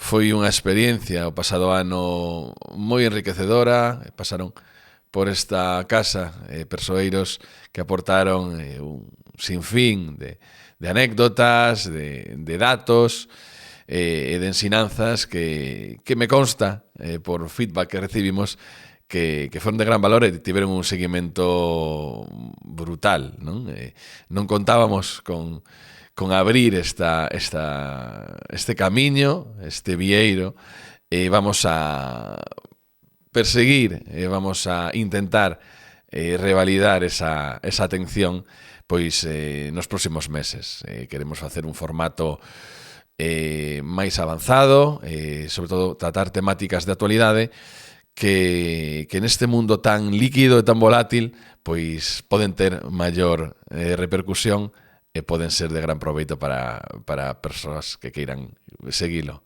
foi unha experiencia o pasado ano moi enriquecedora. Pasaron por esta casa persoeiros que aportaron un sinfín de anécdotas, de datos e de ensinanzas que me consta por feedback que recibimos que foron de gran valor e tiveron un seguimento brutal, non? Non contábamos con abrir este camiño, este vieiro, e vamos a perseguir, vamos a intentar revalidar esa atención pois nos próximos meses. Queremos facer un formato máis avanzado, sobre todo tratar temáticas de actualidade que neste mundo tan líquido e tan volátil pois poden ter maior repercusión e poden ser de gran proveito para persoas que queiran seguilo.